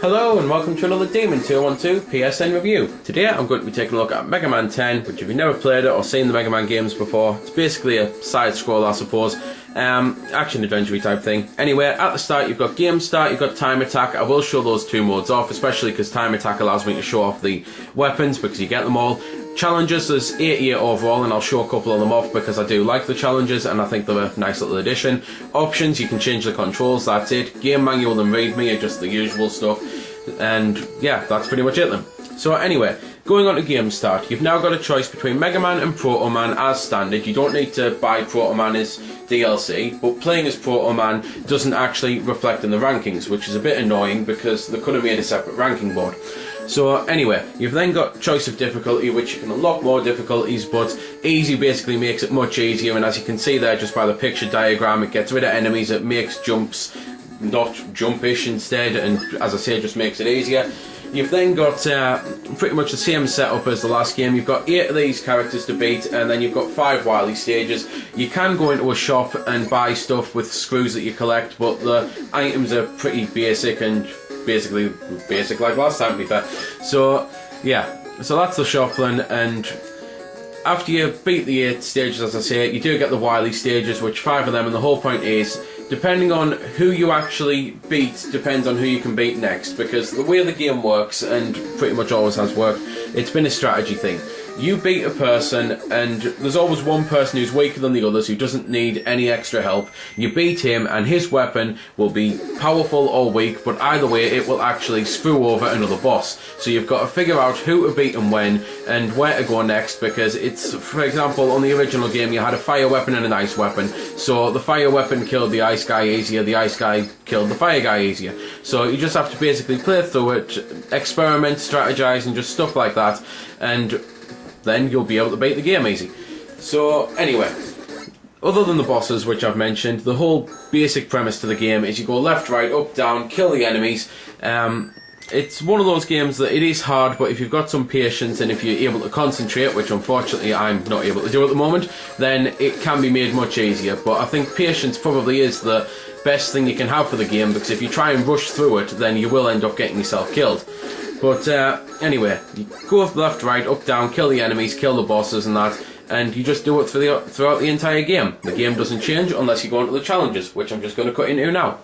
Hello and welcome to another Demon 212 PSN review. Today I'm going to be taking a look at Mega Man 10, which if you've never played it or seen the Mega Man games before, it's basically a side scroll, I suppose, action adventure type thing. Anyway, at the start you've got Game Start, you've got Time Attack. I will show those two modes off, especially because Time Attack allows me to show off the weapons because you get them all. Challenges, there's 8 here overall, and I'll show a couple of them off because I do like the challenges and I think they're a nice little addition. Options, you can change the controls, that's it. Game manual and readme are just the usual stuff, and yeah, that's pretty much it then. So anyway, going on to Game Start, you've now got a choice between Mega Man and Proto Man as standard. You don't need to buy Proto Man as DLC, but playing as Proto Man doesn't actually reflect in the rankings, which is a bit annoying because they could have made a separate ranking board. So anyway, you've then got choice of difficulty, which you can unlock more difficulties, but easy basically makes it much easier, and as you can see there just by the picture diagram, it gets rid of enemies, it makes jumps not jumpish instead, and as I say, just makes it easier. You've then got pretty much the same setup as the last game. You've got 8 of these characters to beat, and then you've got 5 wily stages. You can go into a shop and buy stuff with screws that you collect, but the items are pretty basic and basically basic like last time, to be fair. So yeah, so that's the shop then, and after you beat the 8 stages, as I say, you do get the wily stages, which 5 of them, and the whole point is, depending on who you actually beat, depends on who you can beat next, because the way the game works, and pretty much always has worked, it's been a strategy thing. You beat a person, and there's always one person who's weaker than the others who doesn't need any extra help. You beat him, and his weapon will be powerful or weak, but either way it will actually screw over another boss. So you've got to figure out who to beat and when, and where to go next, because it's, for example, on the original game you had a fire weapon and an ice weapon. So the fire weapon killed the ice guy easier, the ice guy killed the fire guy easier. So you just have to basically play through it, experiment, strategize, and just stuff like that, and then you'll be able to beat the game easy. So anyway, other than the bosses which I've mentioned, the whole basic premise to the game is you go left, right, up, down, kill the enemies. It's one of those games that it is hard, but if you've got some patience and if you're able to concentrate, which unfortunately I'm not able to do at the moment, then it can be made much easier. But I think patience probably is the best thing you can have for the game, because if you try and rush through it, then you will end up getting yourself killed. But anyway, you go left, right, up, down, kill the enemies, kill the bosses and that, and you just do it throughout the entire game. The game doesn't change unless you go into the challenges, which I'm just going to cut into now.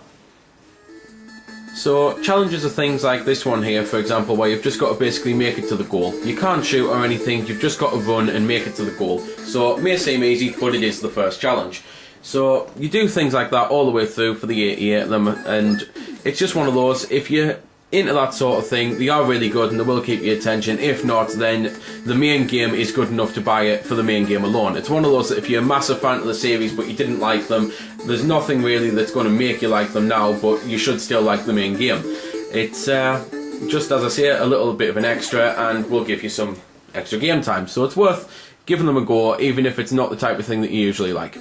So challenges are things like this one here, for example, where you've just got to basically make it to the goal. You can't shoot or anything, you've just got to run and make it to the goal. So it may seem easy, but it is the first challenge. So you do things like that all the way through for the 88 of them, and it's just one of those, if you're into that sort of thing, they are really good and they will keep your attention. If not, then the main game is good enough to buy it for the main game alone. It's one of those that if you're a massive fan of the series but you didn't like them, there's nothing really that's going to make you like them now, but you should still like the main game. It's just, as I say, a little bit of an extra, and will give you some extra game time, so it's worth giving them a go, even if it's not the type of thing that you usually like.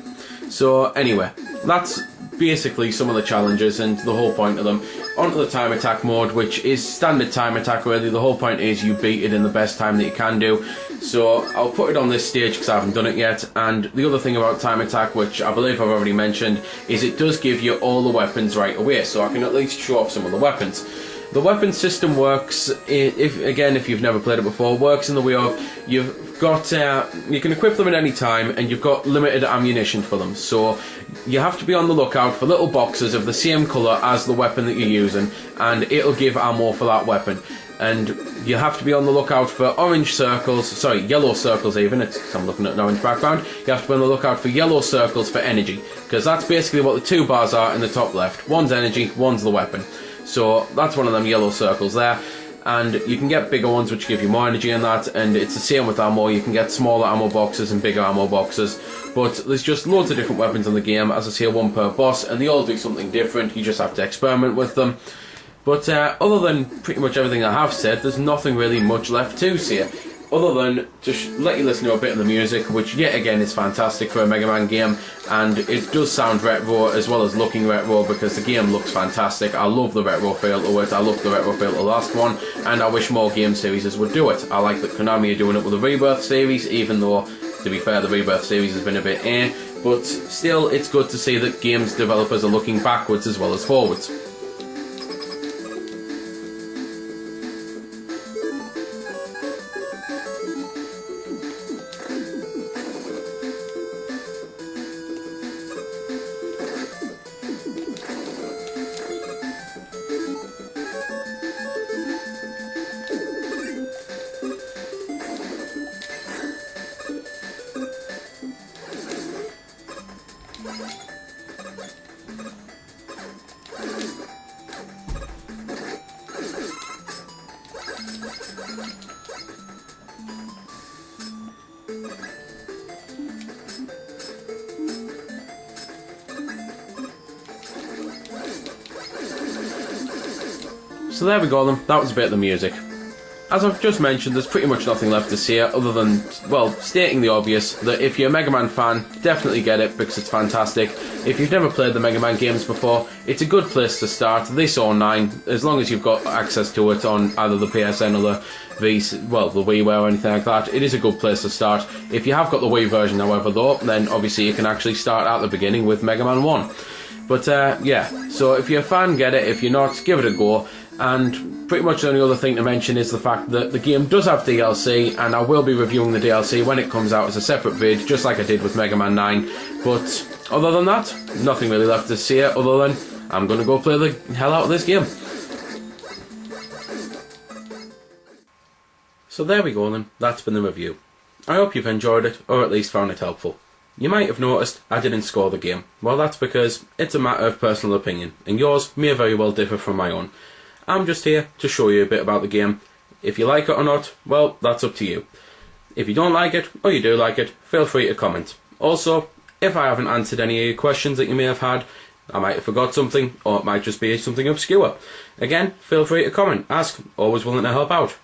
So anyway, that's basically some of the challenges and the whole point of them. Onto the time attack mode, which is standard time attack really. The whole point is you beat it in the best time that you can do. So I'll put it on this stage because I haven't done it yet. And the other thing about time attack, which I believe I've already mentioned, is it does give you all the weapons right away, so I can at least show off some of the weapons. The weapon system works, if you've never played it before, works in the way of you've got, you can equip them at any time, and you've got limited ammunition for them. So you have to be on the lookout for little boxes of the same colour as the weapon that you're using, and it'll give ammo for that weapon. And you have to be on the lookout for orange circles, sorry, yellow circles even, I'm looking at an orange background. You have to be on the lookout for yellow circles for energy, because that's basically what the 2 bars are in the top left. One's energy, one's the weapon. So that's one of them yellow circles there, and you can get bigger ones which give you more energy and that, and it's the same with ammo. You can get smaller ammo boxes and bigger ammo boxes, but there's just loads of different weapons in the game, as I say, 1 per boss, and they all do something different. You just have to experiment with them. But other than pretty much everything I have said, there's nothing really much left to say, other than just let you listen to a bit of the music, which yet again is fantastic for a Mega Man game, and it does sound retro as well as looking retro, because the game looks fantastic. I love the retro feel to it, I love the retro feel to the last one, and I wish more game series would do it. I like that Konami are doing it with the Rebirth series, even though, to be fair, the Rebirth series has been a bit but still it's good to see that games developers are looking backwards as well as forwards. So there we go then, that was a bit of the music. As I've just mentioned, there's pretty much nothing left to say other than, well, stating the obvious, that if you're a Mega Man fan, definitely get it because it's fantastic. If you've never played the Mega Man games before, it's a good place to start, this or 9, as long as you've got access to it on either the PSN or the the WiiWare or anything like that. It is a good place to start. If you have got the Wii version, however, though, then obviously you can actually start at the beginning with Mega Man 1. But yeah, so if you're a fan, get it. If you're not, give it a go. And pretty much the only other thing to mention is the fact that the game does have DLC, and I will be reviewing the DLC when it comes out as a separate vid, just like I did with Mega Man 9. But other than that, nothing really left to say other than I'm going to go play the hell out of this game. So there we go then, that's been the review. I hope you've enjoyed it, or at least found it helpful. You might have noticed I didn't score the game. Well, that's because it's a matter of personal opinion, and yours may very well differ from my own. I'm just here to show you a bit about the game. If you like it or not, well, that's up to you. If you don't like it, or you do like it, feel free to comment. Also, if I haven't answered any of your questions that you may have had, I might have forgot something, or it might just be something obscure. Again, feel free to comment, ask, always willing to help out.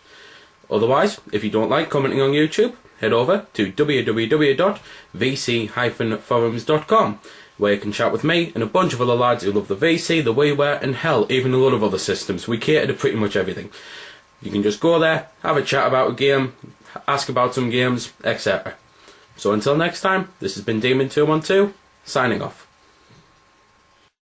Otherwise, if you don't like commenting on YouTube, head over to www.vc-forums.com, where you can chat with me and a bunch of other lads who love the VC, the WiiWare, and hell, even a lot of other systems. We cater to pretty much everything. You can just go there, have a chat about a game, ask about some games, etc. So until next time, this has been Demon212, signing off.